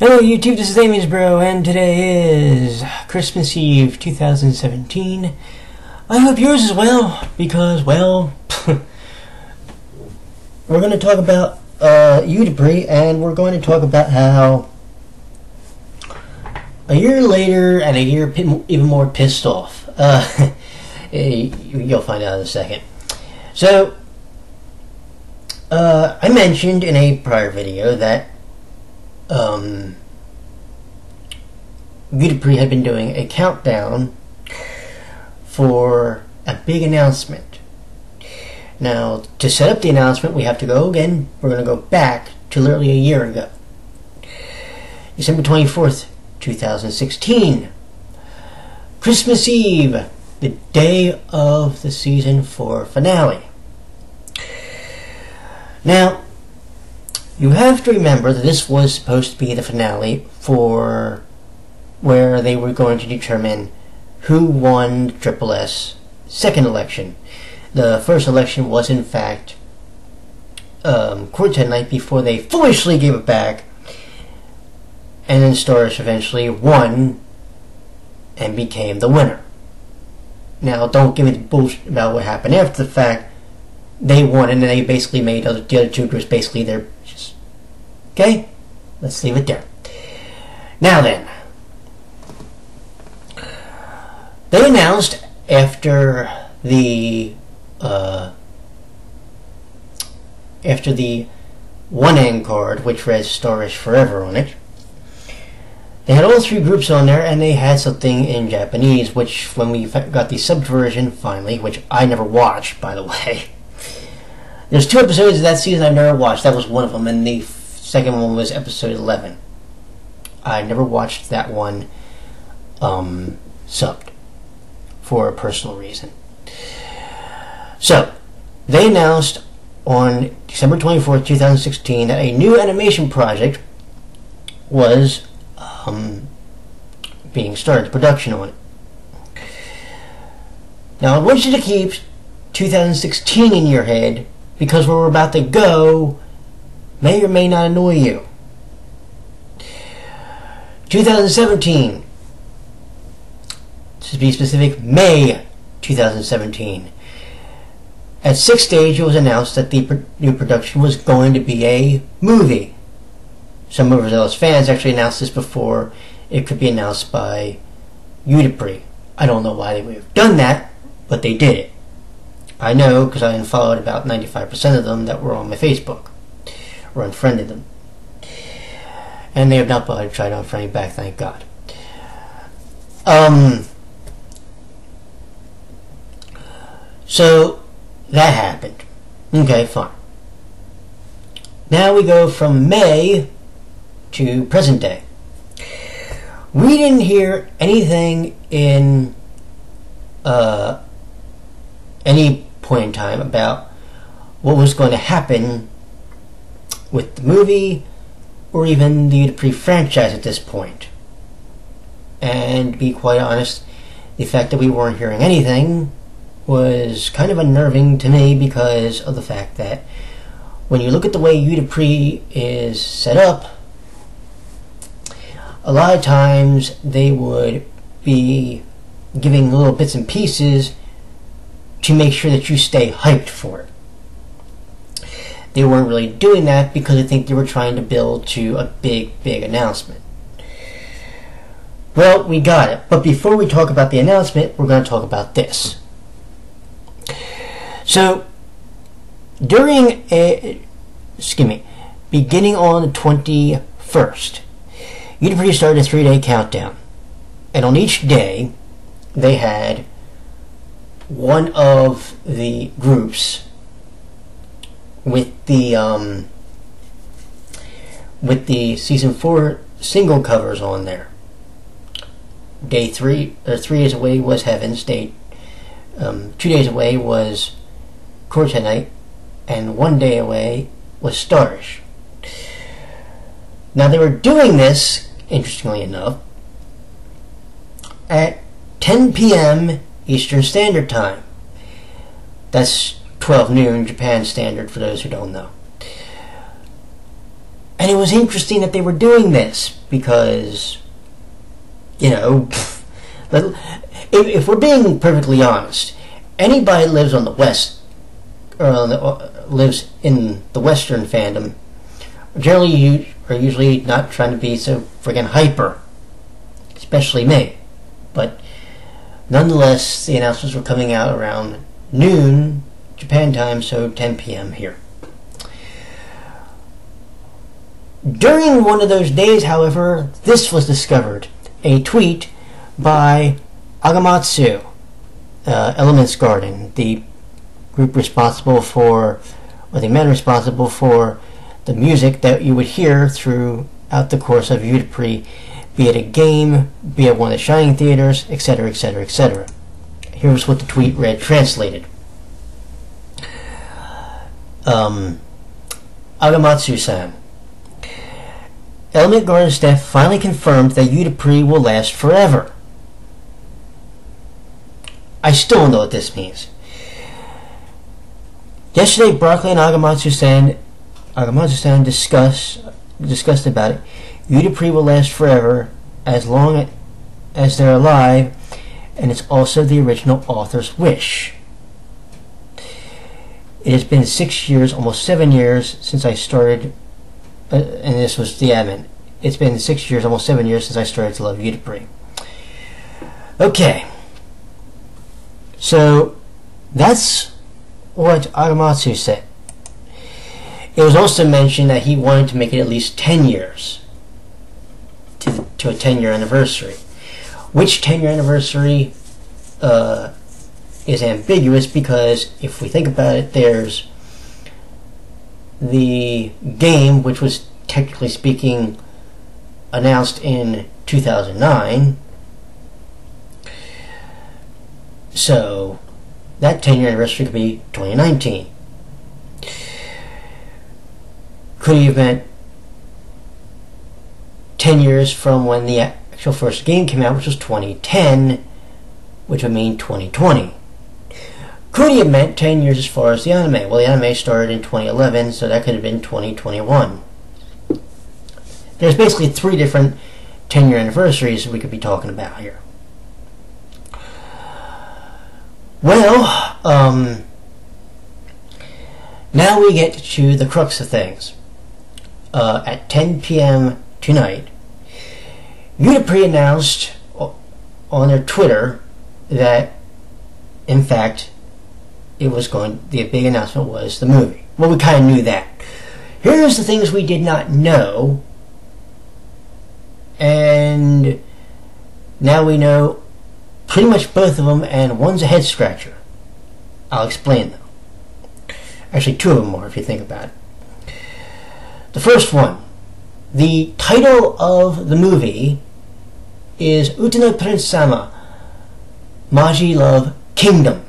Hello YouTube, this is Amy's Bro, and today is Christmas Eve 2017. I hope yours is well, because, well, we're going to talk about Udebris, and we're going to talk about how a year later, and a year even more pissed off. You'll find out in a second. So, I mentioned in a prior video that Udebris had been doing a countdown for a big announcement. Now, to set up the announcement, we have to go again. We're going to go back to literally a year ago. December 24th, 2016. Christmas Eve, the day of the season 4 finale. Now, you have to remember that this was supposed to be the finale for where they were going to determine who won Triple S second election. The first election was in fact Quartet Night before they foolishly gave it back, and then Stars eventually won and became the winner. Now, don't give me the bullshit about what happened after the fact. They won, and then they basically made the other two groups basically their... Okay? Let's leave it there. Now then. They announced after the one end card, which read Starish Forever on it, they had all three groups on there, and they had something in Japanese, which when we got the subbed version finally, which I never watched, by the way. There's 2 episodes of that season I've never watched. That was one of them, and the second one was episode 11. I never watched that one subbed for a personal reason. So, they announced on December 24th, 2016 that a new animation project was being started, production on it. Now, I want you to keep 2016 in your head, because where we're about to go may or may not annoy you. 2017, to be specific, May 2017. At 6 stage, it was announced that the new production was going to be a movie. Some overzealous fans actually announced this before it could be announced by Udebris. I don't know why they would have done that, but they did it. I know because I unfollowed about 95% of them that were on my Facebook, or unfriended them. And they have not bothered to try to unfriend me back, thank God. So, that happened. Okay, fine. Now we go from May to present day. We didn't hear anything in any point in time about what was going to happen with the movie or even the Udebris franchise at this point. And to be quite honest, the fact that we weren't hearing anything was kind of unnerving to me, because of the fact that when you look at the way Udebris is set up, a lot of times they would be giving little bits and pieces to make sure that you stay hyped for it. They weren't really doing that because I think they were trying to build to a big announcement. Well, we got it. But before we talk about the announcement, we're going to talk about this. So, beginning on the 21st, Udebris started a 3-day countdown. And on each day, they had one of the groups with the season 4 single covers on there. Day 3 days away was Heaven's Day. 2 days away was Quartet Night, and 1 day away was Starish. Now, they were doing this, interestingly enough, at 10 p.m. Eastern Standard Time. That's 12 noon Japan Standard, for those who don't know. And it was interesting that they were doing this because, you know, if we're being perfectly honest, anybody that lives on the West, or lives in the Western fandom, generally are usually not trying to be so friggin' hyper, especially me. But nonetheless, the announcements were coming out around noon Japan time, so 10 p.m. here. During one of those days, however, this was discovered. A tweet by Agamatsu, Elements Garden, the group responsible for, or the men responsible for the music that you would hear throughout the course of Udapri, be it a game, be it one of the Shining Theaters, etc., etc., etc. Here's what the tweet read, translated. Agamatsu-san. Element Garden staff finally confirmed that Udapri will last forever. I still don't know what this means. Yesterday, Broccoli and Agamatsu-san discussed about it. Udapri will last forever as long as they're alive, and it's also the original author's wish. It has been 6 years, almost 7 years, since I started, and this was the admin. It's been 6 years, almost 7 years, since I started to love Udapri. Okay. So, that's what Agamatsu said. It was also mentioned that he wanted to make it at least 10 years to a 10-year anniversary. Which 10-year anniversary is ambiguous, because if we think about it, there's the game, which was technically speaking announced in 2009. So that 10-year anniversary could be 2019. Could he have meant 10 years from when the actual first game came out, which was 2010, which would mean 2020. Could he have meant 10 years as far as the anime? Well, the anime started in 2011, so that could have been 2021. There's basically 3 different 10-year anniversaries we could be talking about here. Well, now we get to the crux of things. At 10 p.m. tonight, Udapri announced on their Twitter that, in fact, the big announcement was the movie. Well, we kind of knew that. Here's the things we did not know, and now we know pretty much both of them, and one's a head scratcher. I'll explain them. Actually, 2 of them are, if you think about it. The first one, the title of the movie is Utano Prince-sama, Maji Love Kingdom.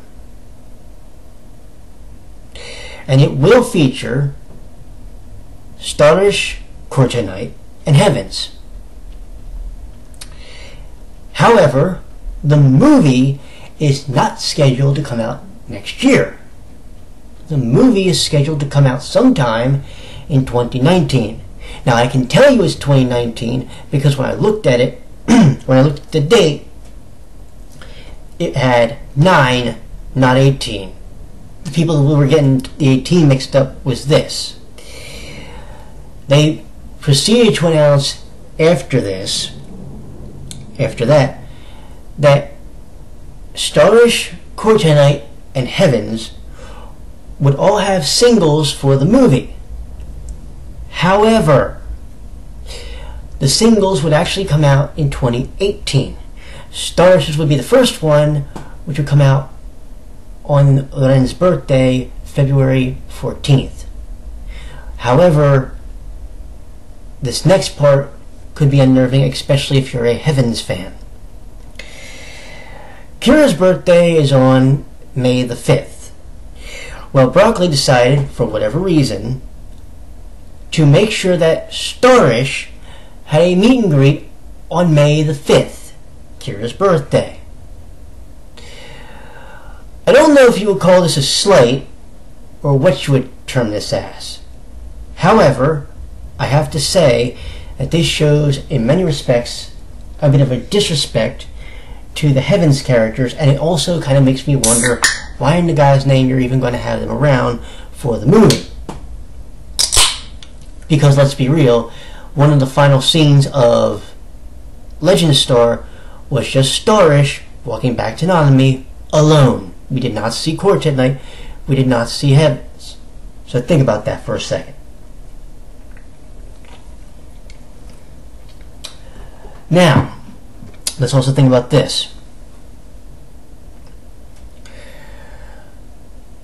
And it will feature Starish, Kortenite, and Heavens. However, the movie is not scheduled to come out next year. The movie is scheduled to come out sometime in 2019. Now, I can tell you it's 2019 because when I looked at it, when I looked at the date, it had 9, not 18. The people who were getting the 18 mixed up was this. They proceeded to announce after that Starish, Kortenite, and Heavens would all have singles for the movie. However, the singles would actually come out in 2018. Starish would be the first one, which would come out on Loren's birthday, February 14th. However, this next part could be unnerving, especially if you're a Heavens fan. Kira's birthday is on May the 5th. Well, Broccoli decided, for whatever reason, to make sure that Starish had a meet and greet on May the 5th, Kira's birthday. I don't know if you would call this a slight, or what you would term this as. However, I have to say that this shows, in many respects, a bit of a disrespect to the Heavens characters, and it also kind of makes me wonder why in the God's name you're even going to have them around for the movie. Because let's be real, one of the final scenes of Legend Star was just Starish walking back to Nanami alone. We did not see Quartet Night. We did not see Heavens. So think about that for a second. Now, let's also think about this.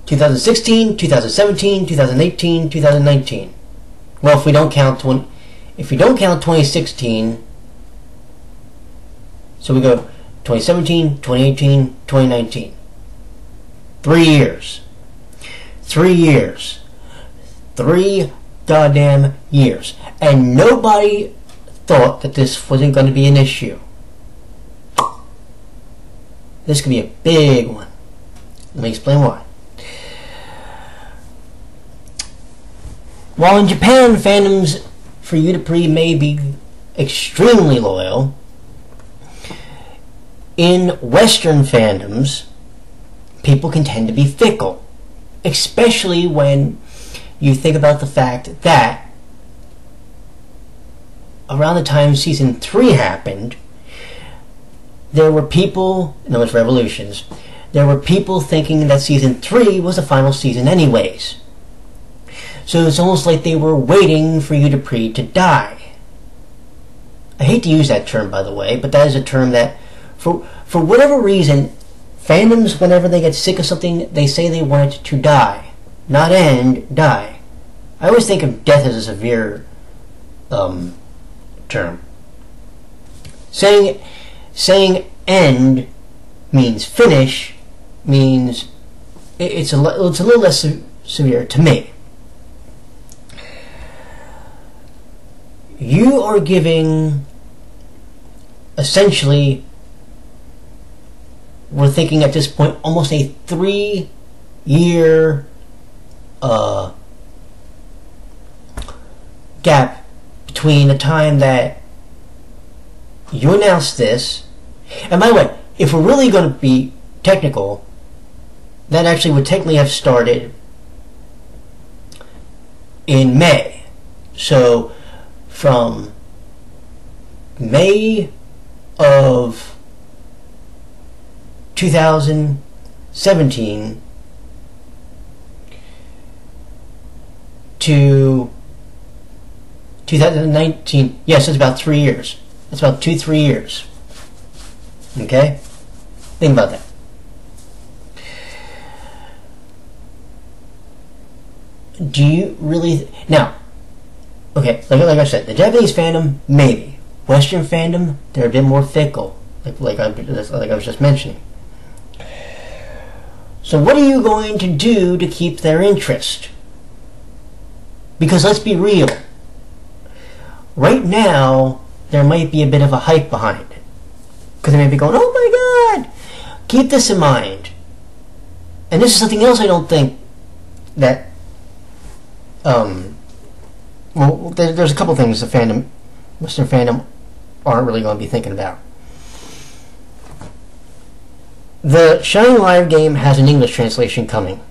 2016, 2017, 2018, 2019. Well, if we don't count 2016, so we go 2017, 2018, 2019. 3 years. 3 years. 3 goddamn years. And nobody thought that this wasn't going to be an issue. This could be a big one. Let me explain why. While in Japan, fandoms for Udapri may be extremely loyal, in Western fandoms, people can tend to be fickle. Especially when you think about the fact that around the time Season 3 happened, there were people, in other words, Revolutions, there were people thinking that Season 3 was the final season anyways. So it's almost like they were waiting for Udapri to die. I hate to use that term, by the way, but that is a term that, for whatever reason, fandoms, whenever they get sick of something, they say they want it to die. Not end, die. I always think of death as a severe term. Saying end means finish, means it's a little less severe to me. You are giving, essentially, we're thinking at this point almost a 3-year gap between the time that you announced this, and by the way, if we're really going to be technical, that actually would technically have started in May. So from May of 2017 to 2019, yes, it's about 3 years. It's about 2-3 years. Okay? Think about that. Do you really... Now, okay, like I said, the Japanese fandom, maybe. Western fandom, they're a bit more fickle, like I was just mentioning. So what are you going to do to keep their interest? Because let's be real. Right now, there might be a bit of a hype behind it. Because they may be going, oh my god! Keep this in mind. And this is something else I don't think that... well, there's a couple things the Western fandom aren't really going to be thinking about. The Shining Live game has an English translation coming.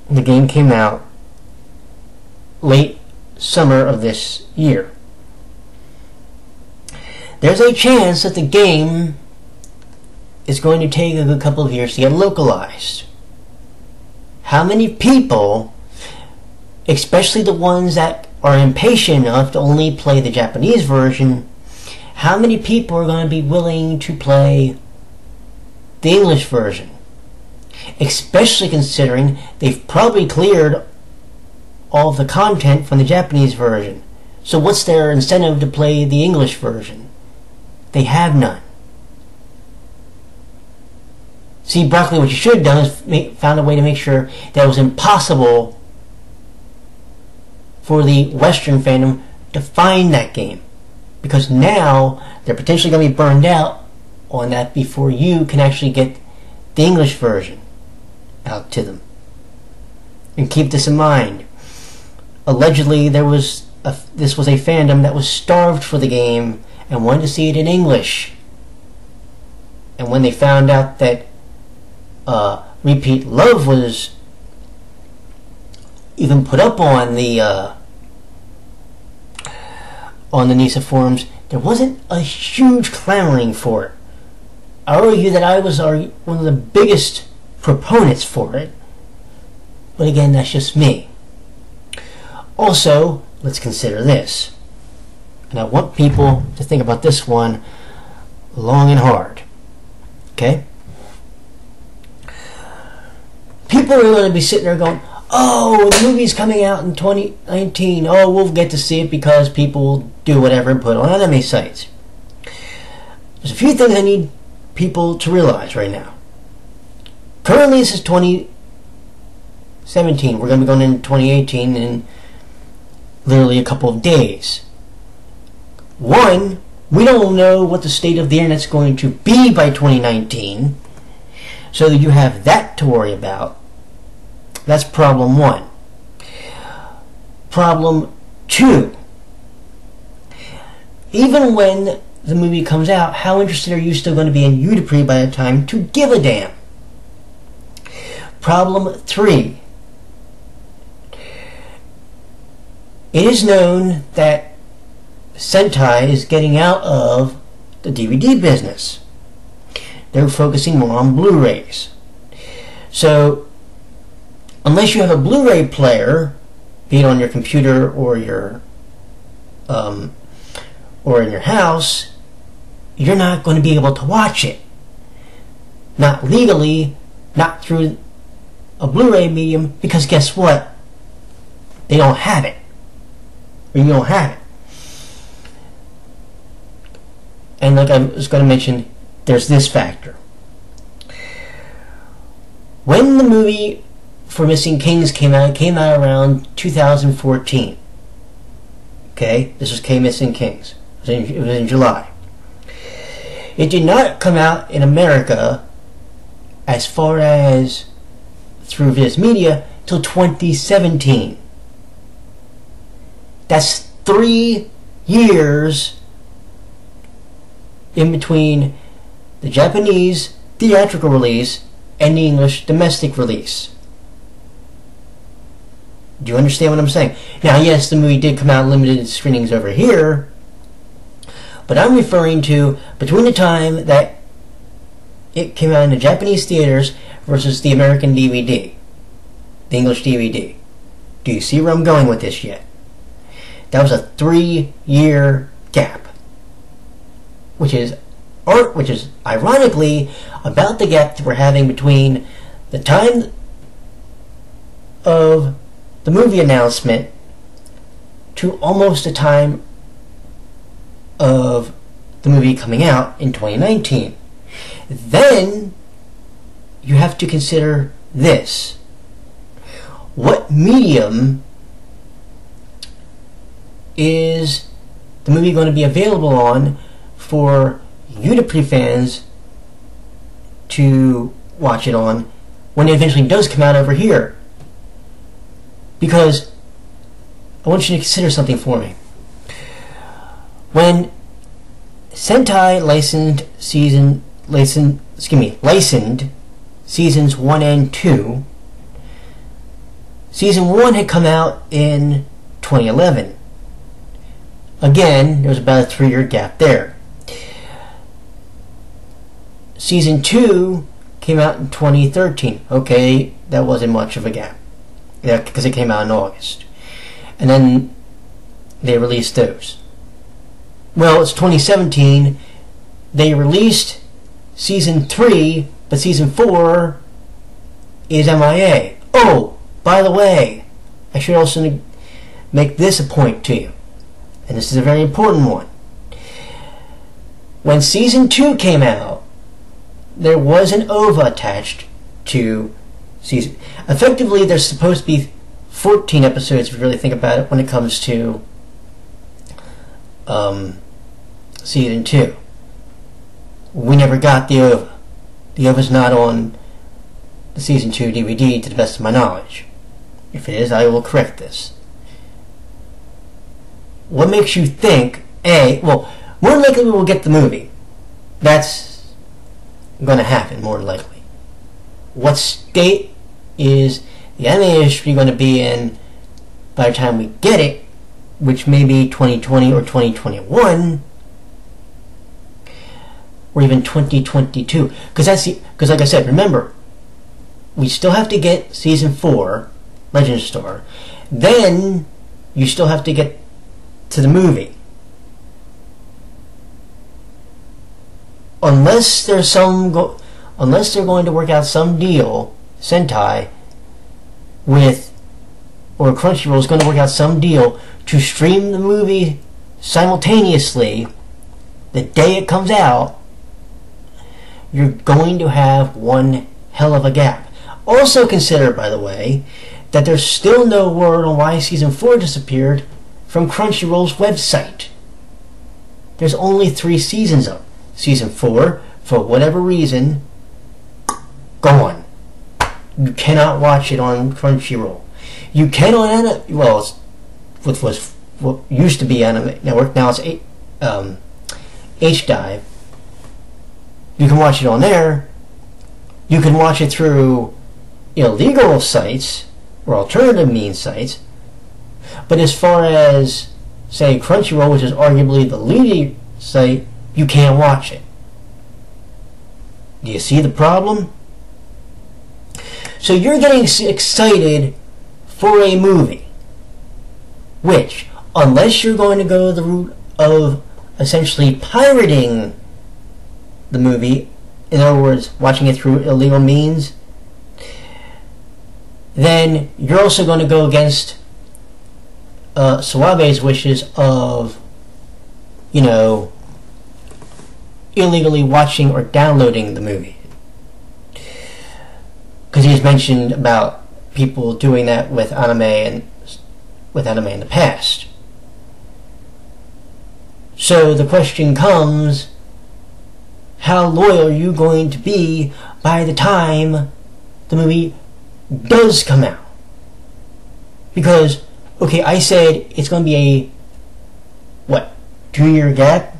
The game came out late summer of this year. There's a chance that the game is going to take a good couple of years to get localized. How many people, especially the ones that are impatient enough to only play the Japanese version, how many people are going to be willing to play the English version? Especially considering they've probably cleared all of the content from the Japanese version. So what's their incentive to play the English version? They have none. See, Broccoli, what you should have done is found a way to make sure that it was impossible for the Western fandom to find that game. Because now they're potentially going to be burned out on that before you can actually get the English version out to them. And keep this in mind. Allegedly, there was this was a fandom that was starved for the game and wanted to see it in English. And when they found out that Repeat Love was even put up on the NISA forums, there wasn't a huge clamoring for it. I argue that I was one of the biggest proponents for it, but again, that's just me. Also, let's consider this, and I want people to think about this one long and hard. Okay? People are going to be sitting there going, oh, the movie's coming out in 2019. Oh, we'll get to see it because people will do whatever and put it on anime sites. There's a few things I need people to realize right now. Currently, this is 2017. We're going to be going into 2018 in literally a couple of days. One, we don't know what the state of the internet's going to be by 2019, so that you have that to worry about. That's problem one. Problem two, even when the movie comes out, how interested are you still going to be in Udapre by the time to give a damn? Problem three, it is known that Sentai is getting out of the DVD business. They're focusing more on Blu-rays. So, unless you have a Blu-ray player, be it on your computer or your or in your house, you're not going to be able to watch it. Not legally, not through a Blu-ray medium, because guess what? They don't have it. Or you don't have it. And like I was going to mention, there's this factor. When the movie for Missing Kings came out, it came out around 2014. Okay? This was K Missing Kings. It was in July. It did not come out in America as far as through Viz Media till 2017. That's 3 years in between the Japanese theatrical release and the English domestic release. Do you understand what I'm saying? Now, yes, the movie did come out limited screenings over here, but I'm referring to between the time that it came out in the Japanese theaters versus the American DVD, the English DVD. Do you see where I'm going with this yet? That was a 3-year gap, which is ironically about the gap that we're having between the time of the movie announcement to almost the time of the movie coming out in 2019. Then you have to consider this. What medium is the movie going to be available on for Udapre fans to watch it on when it eventually does come out over here? Because I want you to consider something for me. When Sentai licensed seasons 1 and 2, season 1 had come out in 2011. Again, there was about a 3-year gap there. Season 2 came out in 2013. Okay, that wasn't much of a gap. Yeah, because it came out in August. And then they released those. Well, it's 2017. They released season 3, but season 4 is MIA. Oh, by the way, I should also make this a point to you. And this is a very important one. When season 2 came out, there was an OVA attached to season. Effectively, there's supposed to be 14 episodes if you really think about it when it comes to season 2. We never got the OVA. The OVA's not on the season 2 DVD to the best of my knowledge. If it is, I will correct this. what makes you think, well, more than likely we'll get the movie. That's going to happen, more than likely. What state is the anime industry going to be in by the time we get it, which may be 2020 or 2021, or even 2022? Because like I said, remember, we still have to get season 4, Legend Star. Then you still have to get to the movie. Unless they're going to work out some deal, Sentai, with, or Crunchyroll is going to work out some deal to stream the movie simultaneously the day it comes out, you're going to have one hell of a gap. Also consider, by the way, that there's still no word on why season 4 disappeared from Crunchyroll's website. There's only 3 seasons up. Season 4, for whatever reason, gone. You cannot watch it on Crunchyroll. You can on what used to be Anime Network, now it's H-Dive. You can watch it on there. You can watch it through illegal sites or alternative means sites. But as far as, say, Crunchyroll, which is arguably the leading site, you can't watch it. Do you see the problem? So you're getting excited for a movie, which, unless you're going to go the route of essentially pirating the movie, in other words, watching it through illegal means, then you're also going to go against Suave's wishes of, illegally watching or downloading the movie. Because he's mentioned about people doing that with anime in the past. So the question comes, how loyal are you going to be by the time the movie does come out? Because, okay, I said it's going to be a 2-year gap?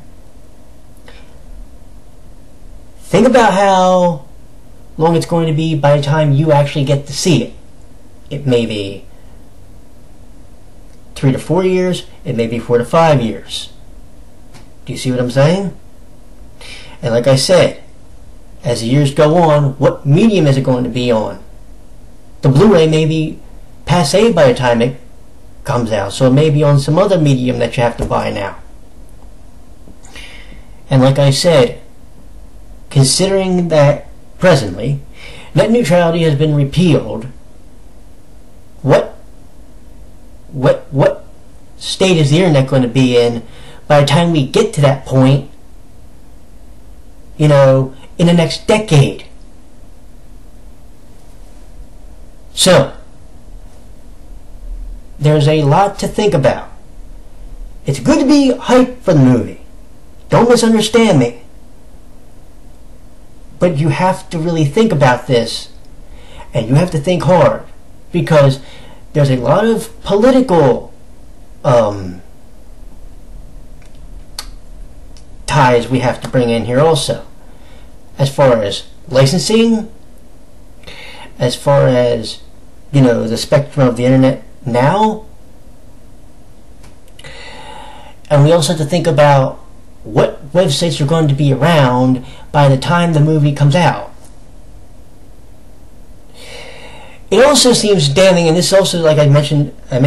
Think about how long it's going to be by the time you actually get to see it. It may be 3 to 4 years. It may be 4 to 5 years. Do you see what I'm saying? And like I said, as the years go on, what medium is it going to be on? The Blu-ray may be passé by the time it comes out, so it may be on some other medium that you have to buy now. And like I said, considering that presently net neutrality has been repealed, what state is the internet going to be in by the time we get to that point, in the next decade? So, there's a lot to think about. It's good to be hyped for the movie. Don't misunderstand me. But you have to really think about this, and you have to think hard, because there's a lot of political ties we have to bring in here also, as far as licensing, as far as the spectrum of the internet now. And we also have to think about what websites are going to be around by the time the movie comes out. It also seems damning, and this also, like I may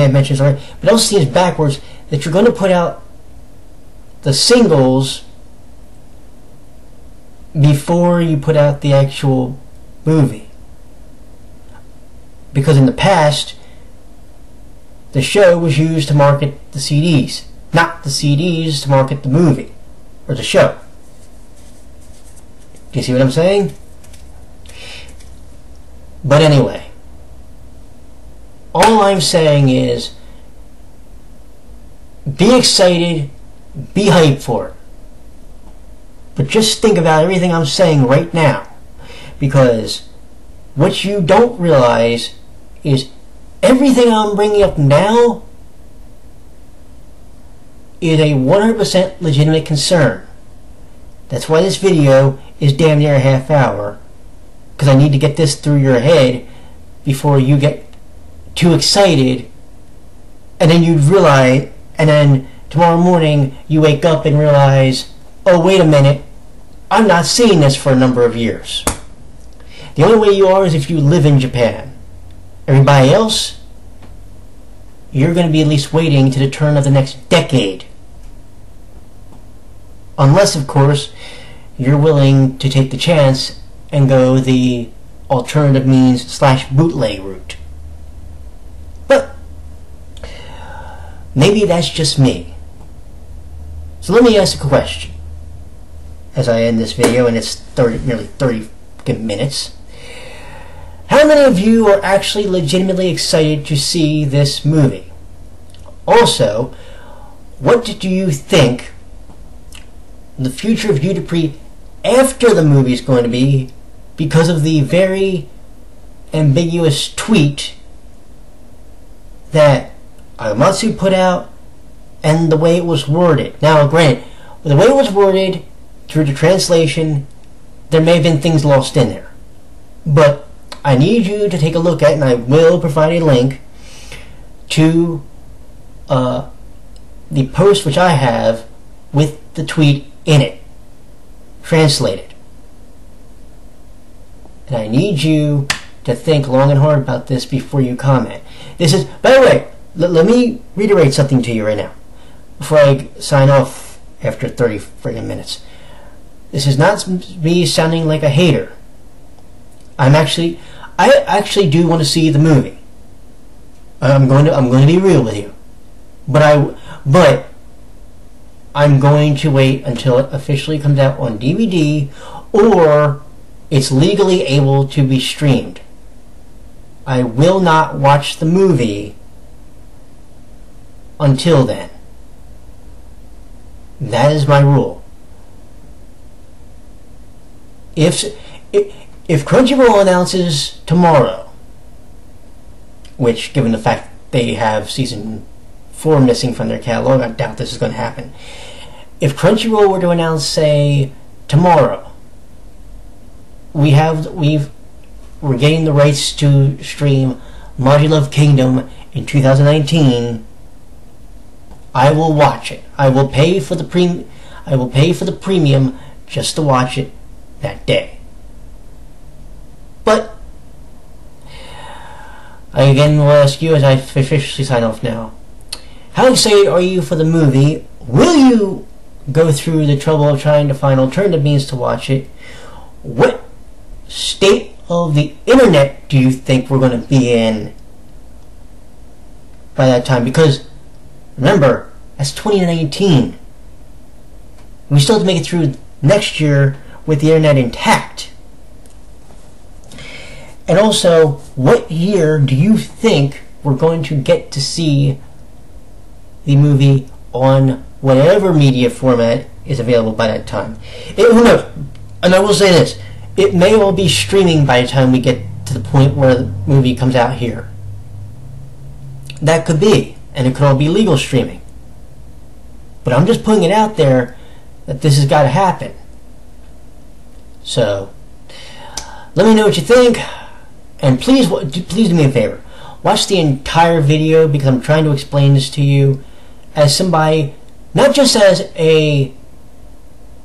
have mentioned already, but it also seems backwards that you're going to put out the singles before you put out the actual movie. Because in the past, the show was used to market the CDs, not the CDs to market the movie or the show. Do you see what I'm saying? But anyway, all I'm saying is be excited, be hyped for it. But just think about everything I'm saying right now, because what you don't realize is everything I'm bringing up now is a 100% legitimate concern. That's why this video is damn near a half hour, because I need to get this through your head before you get too excited, and then you realize, and then tomorrow morning you wake up and realize, oh wait a minute, I'm not seeing this for a number of years. The only way you are is if you live in Japan. Everybody else, you're going to be at least waiting to the turn of the next decade. Unless, of course, you're willing to take the chance and go the alternative means / bootleg route. But maybe that's just me. So let me ask a question as I end this video, and it's nearly 30 minutes. How many of you are actually legitimately excited to see this movie? Also, what did you think the future of Udapri after the movie is going to be, because of the very ambiguous tweet that Ayamatsu put out and the way it was worded? Now, granted, the way it was worded through the translation, there may have been things lost in there. But I need you to take a look at, and I will provide a link to the post which I have with the tweet in it, translated. And I need you to think long and hard about this before you comment. This is, by the way, let me reiterate something to you right now before I sign off after 30 friggin' minutes. This is not me sounding like a hater. I actually do want to see the movie. I'm going to be real with you. But I'm going to wait until it officially comes out on DVD or it's legally able to be streamed. I will not watch the movie until then. That is my rule. If Crunchyroll announces tomorrow, which, given the fact they have season 4 missing from their catalog, I doubt this is going to happen. If Crunchyroll were to announce, say, tomorrow, we're getting the rights to stream Maji Love Kingdom in 2019, I will watch it. I will pay for the premium just to watch it that day. But I again will ask you as I officially sign off now, how excited are you for the movie? Will you go through the trouble of trying to find alternative means to watch it? What state of the internet do you think we're going to be in by that time? Because remember, that's 2019. We still have to make it through next year with the internet intact. And also, what year do you think we're going to get to see the movie on whatever media format is available by that time? Who knows? And I will say this, it may all be streaming by the time we get to the point where the movie comes out here. That could be, and it could all be legal streaming. But I'm just putting it out there that this has got to happen. So, let me know what you think, and please do me a favor. Watch the entire video, because I'm trying to explain this to you as somebody, not just as a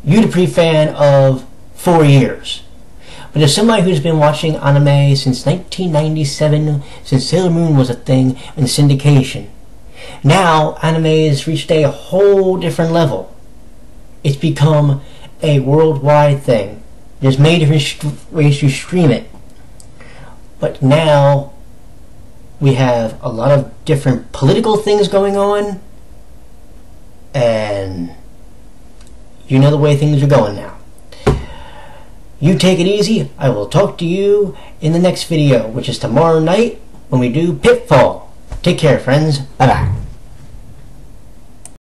Udapri fan of 4 years, but as somebody who's been watching anime since 1997, since Sailor Moon was a thing in syndication. Now, anime has reached a whole different level. It's become a worldwide thing. There's many different ways to stream it. But now, we have a lot of different political things going on, and you know the way things are going now. You take it easy. I will talk to you in the next video, which is tomorrow night when we do Pitfall. Take care, friends. Bye-bye.